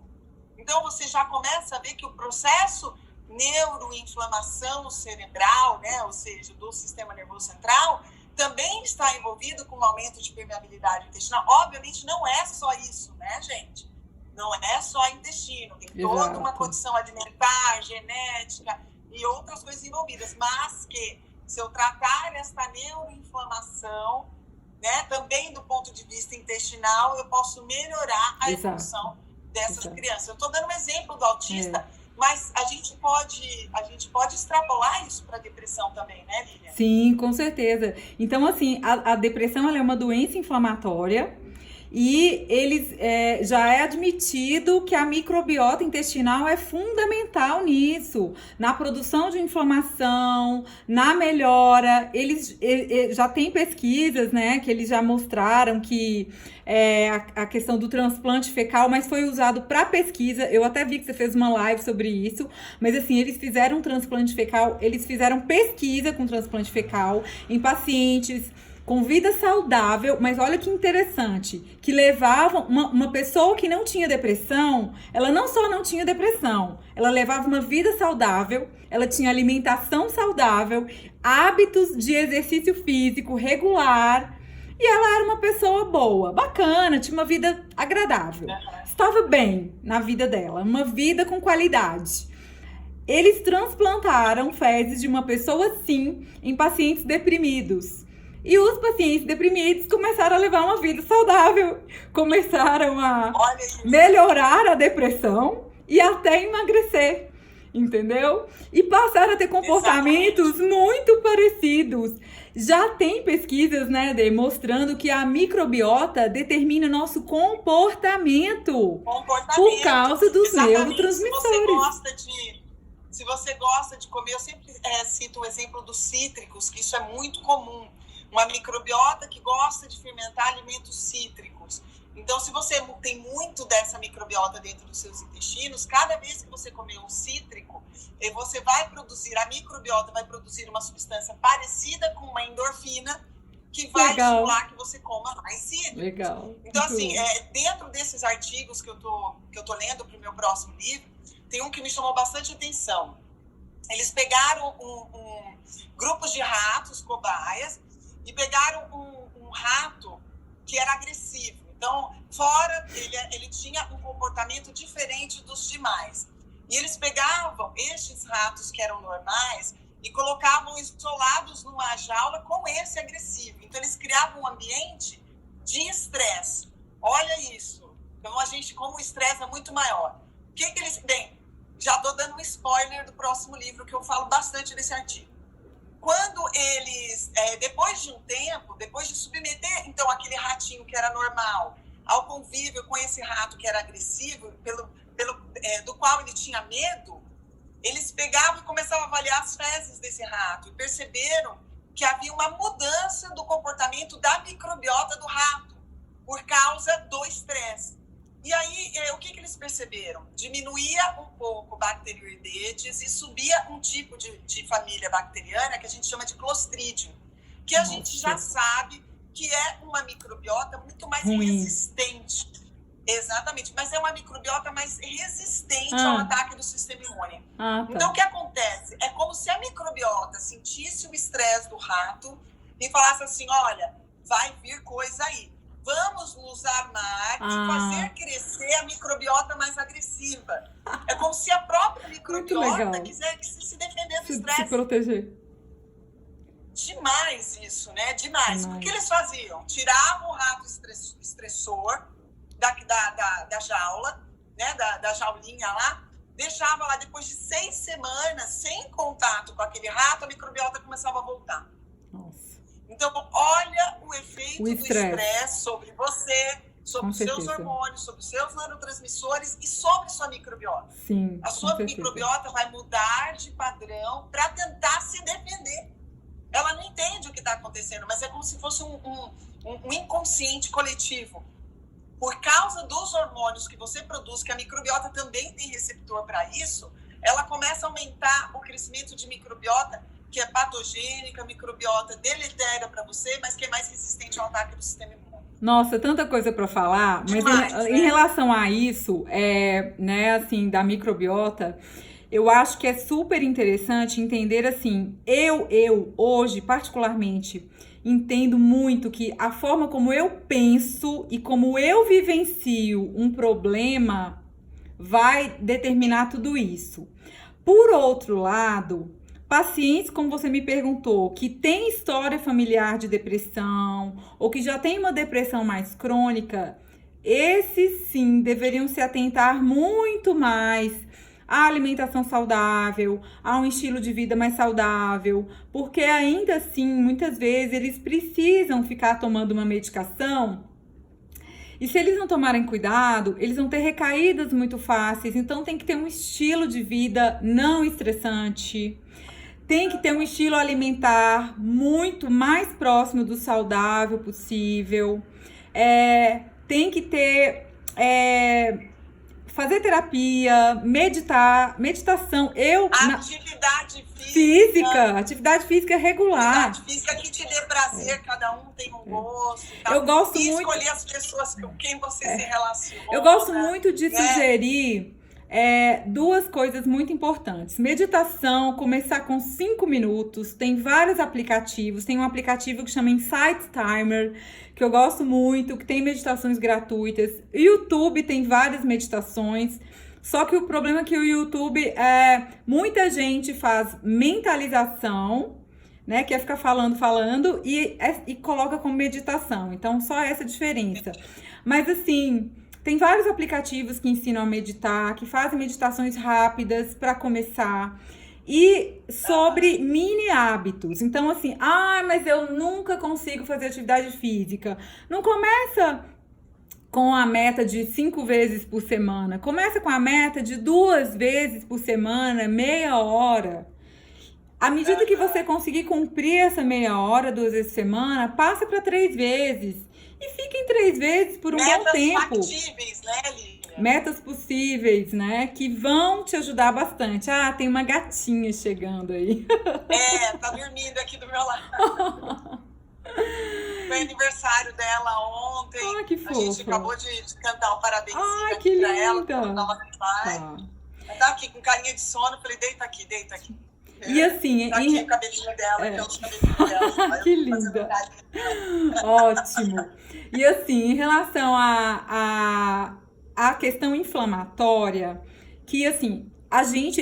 Então, você já começa a ver que o processo neuroinflamação cerebral, né, ou seja, do sistema nervoso central, também está envolvido com um aumento de permeabilidade intestinal. Obviamente, não é só isso, né, gente? Não é só intestino, tem toda uma exato. condição alimentar, genética e outras coisas envolvidas, mas que se eu tratar esta neuroinflamação, né, também do ponto de vista intestinal, eu posso melhorar a Exato. evolução dessas Exato. crianças. Eu estou dando um exemplo do autista, mas a gente pode extrapolar isso para a depressão também, né, Lívia? Sim, com certeza. Então, assim, a depressão ela é uma doença inflamatória e já é admitido que a microbiota intestinal é fundamental nisso, na produção de inflamação, na melhora. Eles já tem pesquisas, né, que eles já mostraram que a questão do transplante fecal, mas foi usado para pesquisa. Eu até vi que você fez uma live sobre isso, mas assim, eles fizeram transplante fecal, eles fizeram pesquisa com transplante fecal em pacientes com vida saudável, mas olha que interessante, que levavam uma pessoa que não tinha depressão, ela não só não tinha depressão, ela levava uma vida saudável, ela tinha alimentação saudável, hábitos de exercício físico regular, e ela era uma pessoa boa, bacana, tinha uma vida agradável, estava bem na vida dela, uma vida com qualidade. Eles transplantaram fezes de uma pessoa assim em pacientes deprimidos. E os pacientes deprimidos começaram a levar uma vida saudável, começaram a melhorar a depressão e até emagrecer. entendeu? E passaram a ter comportamentos Exatamente. muito parecidos. Já tem pesquisas, né, Dê, mostrando que a microbiota determina nosso comportamento por Comportamento. causa dos Exatamente. neurotransmissores. Se você gosta de comer, eu sempre cito o exemplo dos cítricos, que isso é muito comum. Uma microbiota que gosta de fermentar alimentos cítricos. Então, se você tem muito dessa microbiota dentro dos seus intestinos, cada vez que você comer um cítrico, você vai produzir, a microbiota vai produzir uma substância parecida com uma endorfina, que vai Legal. estimular que você coma mais cítricos. Legal. Então, Muito assim, bom. dentro desses artigos que eu tô lendo para o meu próximo livro, tem um que me chamou bastante atenção. Eles pegaram grupos de ratos, cobaias, e pegaram um rato que era agressivo. Então, fora, ele tinha um comportamento diferente dos demais. E eles pegavam estes ratos que eram normais e colocavam isolados numa jaula com esse agressivo. Então, eles criavam um ambiente de estresse. Olha isso. Então, como o estresse é muito maior. O que eles... Bem, já estou dando um spoiler do próximo livro, que eu falo bastante desse artigo. Quando eles, depois de um tempo, depois de submeter, então, aquele ratinho que era normal ao convívio com esse rato que era agressivo, do qual ele tinha medo, eles pegavam e começavam a avaliar as fezes desse rato e perceberam que havia uma mudança do comportamento da microbiota do rato por causa do estresse. E aí, o que eles perceberam? Diminuía um pouco bacteroidetes e subia um tipo de família bacteriana que a gente chama de Clostridium, que a gente já sabe que é uma microbiota muito mais resistente. Exatamente, mas é uma microbiota mais resistente ao ataque do sistema imune. Tá. Então, o que acontece? É como se a microbiota sentisse o estresse do rato e falasse assim, olha, vai vir coisa aí. Vamos nos armar e fazer crescer a microbiota mais agressiva. É como se a própria microbiota quisesse se defender do estresse. Se proteger. Demais isso, né? Demais. O que eles faziam? Tiravam o rato estressor da jaula, né? Da jaulinha lá, deixava lá depois de 6 semanas, sem contato com aquele rato, a microbiota começava a voltar. Então, olha o efeito do estresse sobre você, sobre os seus hormônios, sobre os seus neurotransmissores e sobre sua microbiota. Sim, a sua microbiota vai mudar de padrão para tentar se defender. Ela não entende o que está acontecendo, mas é como se fosse um inconsciente coletivo. Por causa dos hormônios que você produz, que a microbiota também tem receptor para isso, ela começa a aumentar o crescimento de microbiota que é patogênica, microbiota deletéria para você, mas que é mais resistente ao ataque do sistema imune. Nossa, tanta coisa para falar, mas demais, em relação a isso, né, assim, da microbiota, eu acho que é super interessante entender, assim, eu hoje, particularmente, entendo muito que a forma como eu penso e como eu vivencio um problema vai determinar tudo isso. Por outro lado, pacientes, como você me perguntou, que tem história familiar de depressão ou que já tem uma depressão mais crônica, esses sim deveriam se atentar muito mais à alimentação saudável, a um estilo de vida mais saudável, porque ainda assim, muitas vezes, eles precisam ficar tomando uma medicação e se eles não tomarem cuidado, eles vão ter recaídas muito fáceis, então tem que ter um estilo de vida não estressante. Tem que ter um estilo alimentar muito mais próximo do saudável possível. Tem que ter... fazer terapia, meditação. Atividade física regular. Atividade física que te dê prazer, cada um tem um gosto. Eu gosto e muito... escolher as pessoas com quem você se relaciona. Eu gosto muito de sugerir... duas coisas muito importantes. Meditação, começar com 5 minutos. Tem vários aplicativos. Tem um aplicativo que chama Insight Timer, que eu gosto muito, que tem meditações gratuitas. O YouTube tem várias meditações. Só que o problema é que o YouTube, muita gente faz mentalização, né? Que é ficar falando e coloca como meditação. Então, só essa diferença. Mas assim... Tem vários aplicativos que ensinam a meditar, que fazem meditações rápidas para começar. E sobre mini hábitos. Então, assim, mas eu nunca consigo fazer atividade física. Não começa com a meta de 5 vezes por semana. Começa com a meta de 2 vezes por semana, meia hora. À medida que você conseguir cumprir essa meia hora, 2 vezes por semana, passa para 3 vezes. E fica em 3 vezes por um bom tempo. Metas factíveis, né, Lívia? Metas possíveis, né? Que vão te ajudar bastante. Tem uma gatinha chegando aí. Tá dormindo aqui do meu lado. Foi aniversário dela ontem. Que fofa. A gente acabou de cantar um parabenzinho que pra linda. ela. Tá aqui com carinha de sono. Falei, deita aqui. E assim... Tá aqui o cabelinho dela, pelos cabelinhos dela. Que linda. Ótimo. E assim, em relação a questão inflamatória, que assim,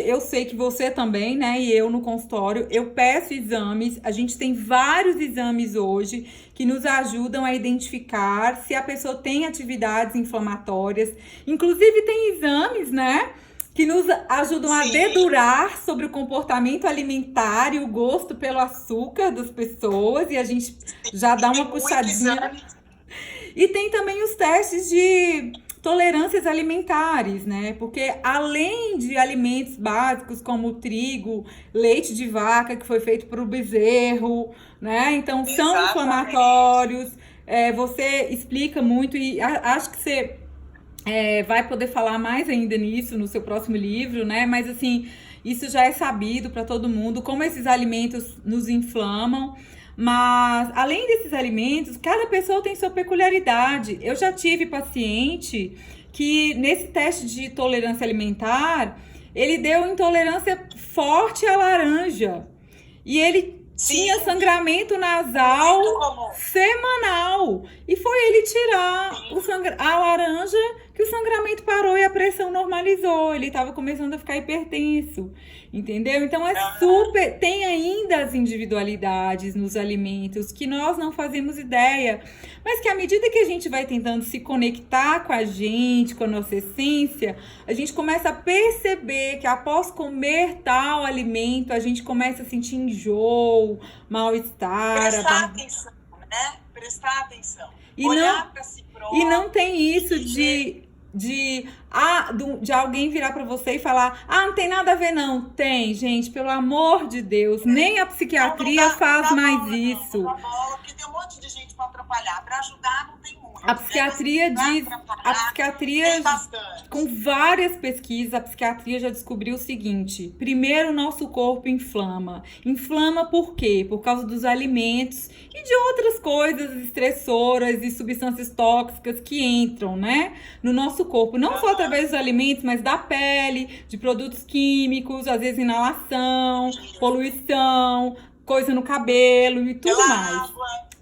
eu sei que você também, né, e eu no consultório, eu peço exames, a gente tem vários exames hoje que nos ajudam a identificar se a pessoa tem atividades inflamatórias, inclusive tem exames, né, que nos ajudam a dedurar sobre o comportamento alimentar e o gosto pelo açúcar das pessoas, e a gente já dá uma puxadinha. E tem também os testes de tolerâncias alimentares, né? Porque além de alimentos básicos como trigo, leite de vaca que foi feito para o bezerro, né? Então são inflamatórios. Você explica muito e acho que você vai poder falar mais ainda nisso no seu próximo livro, né? Mas assim, isso já é sabido para todo mundo, como esses alimentos nos inflamam. Mas, além desses alimentos, cada pessoa tem sua peculiaridade. Eu já tive paciente que, nesse teste de tolerância alimentar, ele deu intolerância forte à laranja. E ele tinha sangramento nasal semanal. E foi ele tirar a laranja que o sangramento parou e a pressão normalizou. Ele estava começando a ficar hipertenso. Entendeu? Então tem ainda as individualidades nos alimentos que nós não fazemos ideia, mas que à medida que a gente vai tentando se conectar com a gente, com a nossa essência, a gente começa a perceber que após comer tal alimento, a gente começa a sentir enjoo, mal-estar. Prestar atenção, né? Prestar atenção. Olhar para si próprio. E não tem isso de alguém virar para você e falar, não tem nada a ver não. Tem, gente, pelo amor de Deus, nem a psiquiatria faz mais isso. Porque tem um monte de gente para atrapalhar, para ajudar não tem muito. A psiquiatria com várias pesquisas, a psiquiatria já descobriu o seguinte: primeiro, o nosso corpo inflama. Inflama por quê? Por causa dos alimentos e de outras coisas estressoras e substâncias tóxicas que entram, né, no nosso corpo. Não só através dos alimentos, mas da pele, de produtos químicos, às vezes inalação, poluição, coisa no cabelo e tudo mais.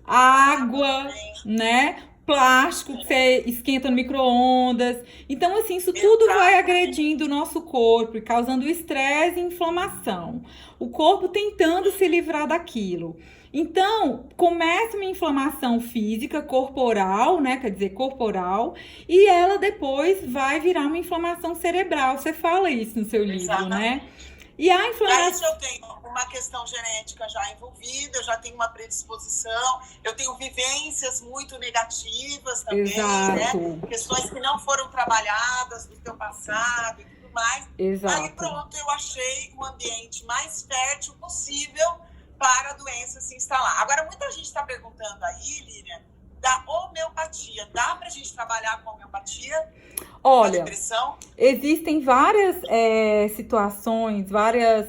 Água, né? Plástico que você esquenta no micro-ondas. Então, assim, isso tudo vai agredindo o nosso corpo e causando estresse e inflamação. O corpo tentando se livrar daquilo. Então, começa uma inflamação física, corporal, né? Quer dizer, corporal. E ela depois vai virar uma inflamação cerebral. Você fala isso no seu livro, né? E a inflamação... eu tenho uma questão genética já envolvida, eu já tenho uma predisposição, eu tenho vivências muito negativas também, né? Questões que não foram trabalhadas no teu passado e tudo mais. Exato. Aí pronto, eu achei o ambiente mais fértil possível para a doença se instalar. Agora, muita gente está perguntando aí, Lívia, da homeopatia. Dá para a gente trabalhar com homeopatia? Olha, depressão? Existem várias situações, várias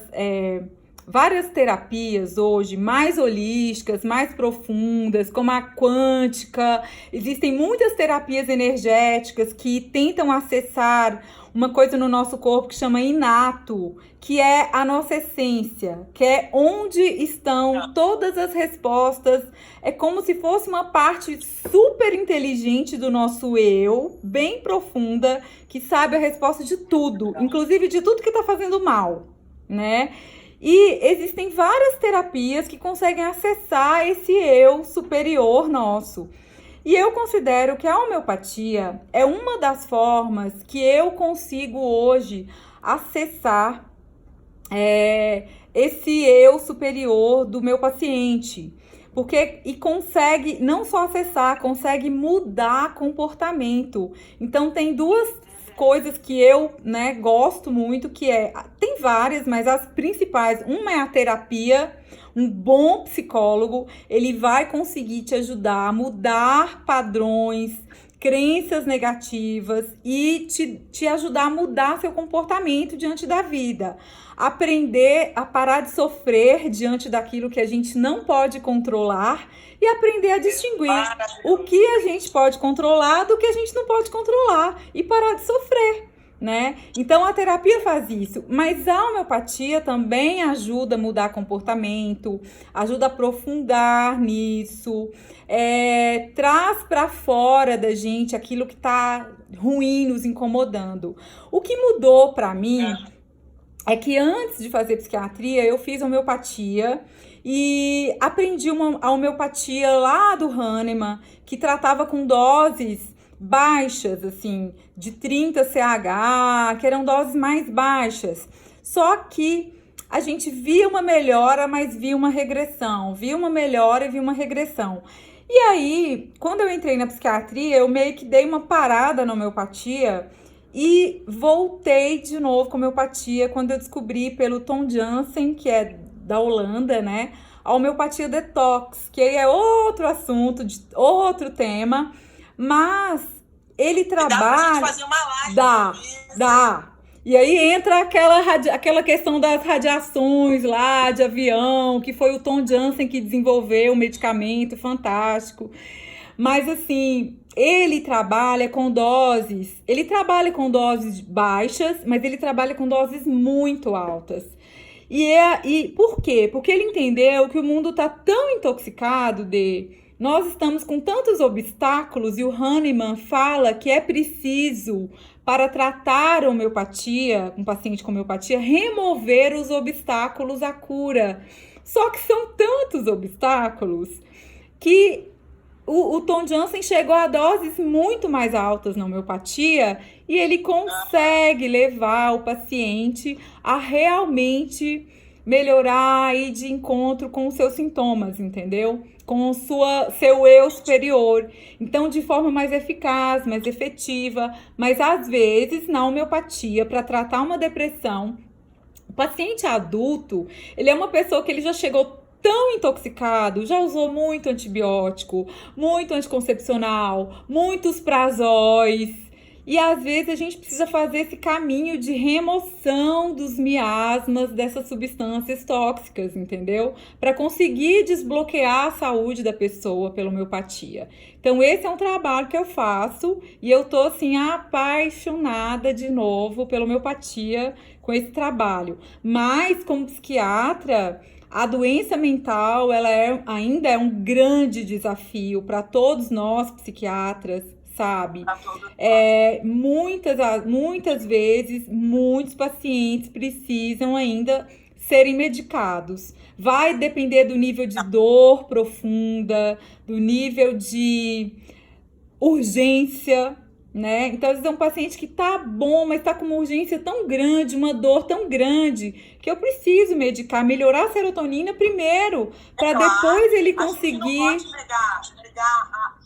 terapias hoje mais holísticas, mais profundas, como a quântica. Existem muitas terapias energéticas que tentam acessar uma coisa no nosso corpo que chama inato, que é a nossa essência, que é onde estão todas as respostas. É como se fosse uma parte super inteligente do nosso eu, bem profunda, que sabe a resposta de tudo, inclusive de tudo que está fazendo mal, né? E existem várias terapias que conseguem acessar esse eu superior nosso. E eu considero que a homeopatia é uma das formas que eu consigo hoje acessar esse eu superior do meu paciente. E consegue não só acessar, consegue mudar comportamento. Então tem duas coisas que eu, né, gosto muito, tem várias, mas as principais, uma é a terapia. Um bom psicólogo, ele vai conseguir te ajudar a mudar padrões, crenças negativas e te ajudar a mudar seu comportamento diante da vida. Aprender a parar de sofrer diante daquilo que a gente não pode controlar e aprender a distinguir o que a gente pode controlar do que a gente não pode controlar e parar de sofrer, né? Então a terapia faz isso, mas a homeopatia também ajuda a mudar comportamento, ajuda a aprofundar nisso, traz para fora da gente aquilo que tá ruim, nos incomodando. O que mudou para mim é que antes de fazer psiquiatria, eu fiz homeopatia e aprendi a homeopatia lá do Hahnemann, que tratava com doses baixas, assim, de 30 CH, que eram doses mais baixas. Só que a gente via uma melhora, mas via uma regressão. Via uma melhora e via uma regressão. E aí, quando eu entrei na psiquiatria, eu meio que dei uma parada na homeopatia e voltei de novo com a homeopatia quando eu descobri pelo Tom Jansen, que é da Holanda, né? A homeopatia detox, que aí é outro assunto, outro tema. Mas ele trabalha... Dá pra gente fazer uma live. Dá. E aí entra aquela questão das radiações lá de avião, que foi o Tom Jansen que desenvolveu o medicamento fantástico. Mas assim, ele trabalha com doses baixas, mas ele trabalha com doses muito altas. E por quê? Porque ele entendeu que o mundo está tão intoxicado nós estamos com tantos obstáculos e o Hahnemann fala que é preciso, para tratar a homeopatia, um paciente com homeopatia, remover os obstáculos à cura. Só que são tantos obstáculos que o Tom Jansen chegou a doses muito mais altas na homeopatia e ele consegue levar o paciente a realmente melhorar e ir de encontro com os seus sintomas, entendeu? Com o seu eu superior. Então, de forma mais eficaz, mais efetiva. Mas, às vezes, na homeopatia, para tratar uma depressão, o paciente adulto, ele é uma pessoa que ele já chegou tão intoxicado, já usou muito antibiótico, muito anticoncepcional, muitos prazóis. E às vezes a gente precisa fazer esse caminho de remoção dos miasmas dessas substâncias tóxicas, entendeu? Para conseguir desbloquear a saúde da pessoa pela homeopatia. Então esse é um trabalho que eu faço e eu tô assim apaixonada de novo pela homeopatia com esse trabalho. Mas como psiquiatra, a doença mental ela ainda é um grande desafio para todos nós psiquiatras, sabe? Muitas vezes, muitos pacientes precisam ainda serem medicados. Vai depender do nível de dor profunda, do nível de urgência, né? Então, às vezes é um paciente que tá bom, mas tá com uma urgência tão grande, uma dor tão grande, que eu preciso medicar, melhorar a serotonina primeiro, para depois ele conseguir... A gente não pode negar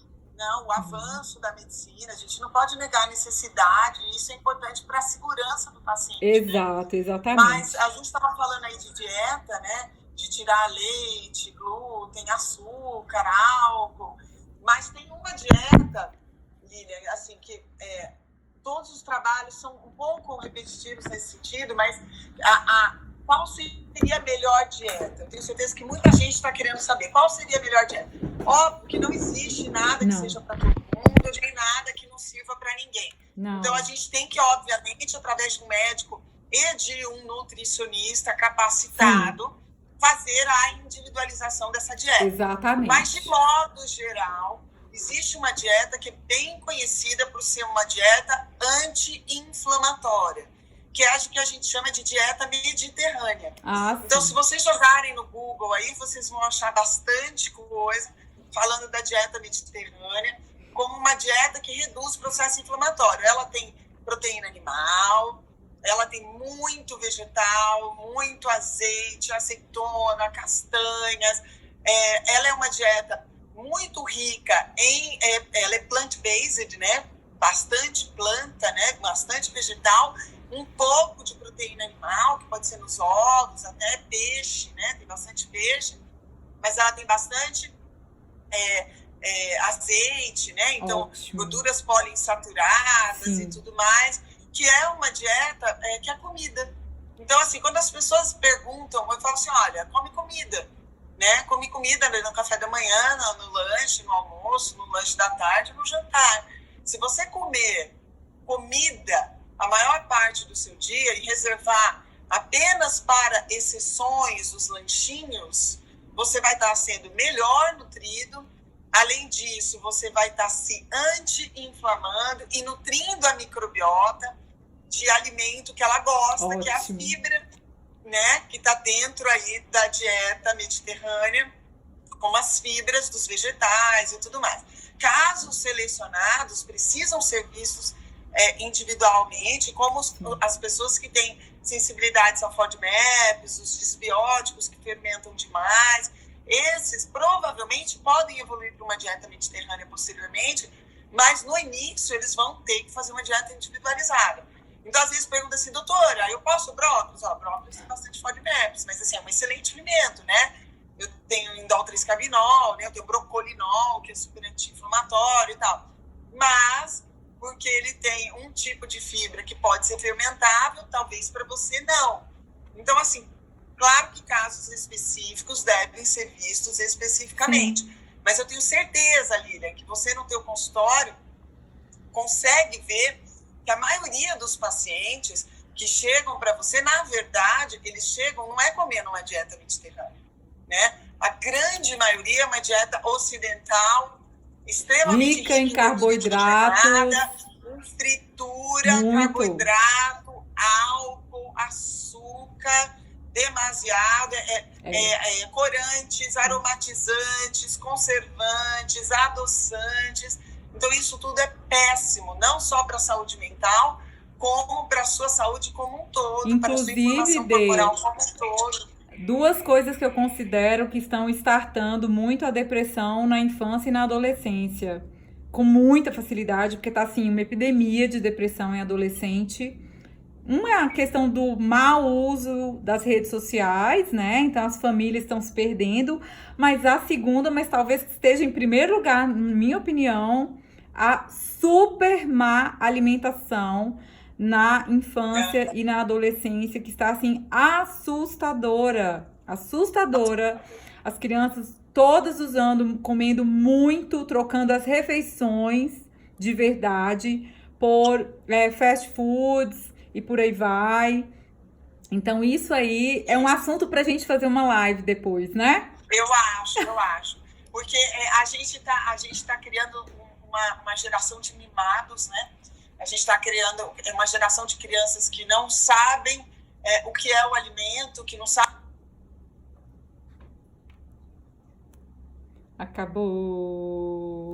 o avanço da medicina, a gente não pode negar a necessidade, isso é importante para a segurança do paciente. Exato, né? Exatamente. Mas a gente estava falando aí de dieta, né? De tirar leite, glúten, açúcar, álcool, mas tem uma dieta, Lilian, assim, que todos os trabalhos são um pouco repetitivos nesse sentido, mas qual seria a melhor dieta? Eu tenho certeza que muita gente está querendo saber qual seria a melhor dieta. Óbvio que não existe nada que seja para todo mundo, nem nada que não sirva para ninguém. Não. Então a gente tem que, obviamente, através de um médico e de um nutricionista capacitado, fazer a individualização dessa dieta. Exatamente. Mas, de modo geral, existe uma dieta que é bem conhecida por ser uma dieta anti-inflamatória, que é a que a gente chama de dieta mediterrânea. Então, se vocês jogarem no Google aí, vocês vão achar bastante coisa falando da dieta mediterrânea como uma dieta que reduz o processo inflamatório. Ela tem proteína animal, ela tem muito vegetal, muito azeite, azeitona, castanhas. Ela é uma dieta muito rica ela é plant-based, né? Bastante planta, né? Bastante vegetal, um pouco de proteína animal, que pode ser nos ovos, até peixe, né? Tem bastante peixe, mas ela tem bastante azeite, né? Então, Ótimo. gorduras poliinsaturadas e tudo mais, que é uma dieta que é comida. Então, assim, quando as pessoas perguntam, eu falo assim, olha, come comida, né? Come comida no café da manhã, no lanche, no almoço, no lanche da tarde, no jantar. Se você comer comida a maior parte do seu dia e reservar apenas para exceções os lanchinhos, você vai estar sendo melhor nutrido. Além disso, você vai estar se anti-inflamando e nutrindo a microbiota de alimento que ela gosta, Ótimo. que é a fibra, né? Que está dentro aí da dieta mediterrânea, como as fibras dos vegetais e tudo mais. Casos selecionados precisam ser vistos individualmente, como as pessoas que têm sensibilidades ao FODMAPs, os disbióticos que fermentam demais. Esses provavelmente podem evoluir para uma dieta mediterrânea posteriormente, mas no início eles vão ter que fazer uma dieta individualizada. Então, às vezes, pergunta assim, doutora, eu posso brócolis? Brócolis tem bastante FODMAPs, mas assim, é um excelente alimento, né? Eu tenho indol-3-carbinol, né? Eu tenho brocolinol, que é super anti-inflamatório e tal. Mas, porque ele tem um tipo de fibra que pode ser fermentável, talvez para você não. Então, assim, claro que casos específicos devem ser vistos especificamente. Sim. Mas eu tenho certeza, Lilian, que você no teu consultório consegue ver que a maioria dos pacientes que chegam para você, na verdade, eles chegam, não é comendo uma dieta mediterrânea, né? A grande maioria é uma dieta ocidental, extremamente rica em carboidratos, fritura, carboidrato, álcool, açúcar, demasiado, corantes, aromatizantes, conservantes, adoçantes. Então, isso tudo é péssimo, não só para a saúde mental, como para a sua saúde como um todo, inclusive, para a sua informação corporal como um todo. Duas coisas que eu considero que estão startando muito a depressão na infância e na adolescência, com muita facilidade, porque está assim, uma epidemia de depressão em adolescente. Uma é a questão do mau uso das redes sociais, né? Então as famílias estão se perdendo. Mas a segunda, mas talvez esteja em primeiro lugar, na minha opinião, a super má alimentação na infância e na adolescência, que está assim assustadora. Assustadora. As crianças todas usando, comendo muito, trocando as refeições de verdade por fast foods e por aí vai. Então, isso aí é um assunto pra gente fazer uma live depois, né? Eu acho. Porque a gente tá criando uma geração de mimados, né? A gente está criando uma geração de crianças que não sabem o que é o alimento, que não sabem. Acabou.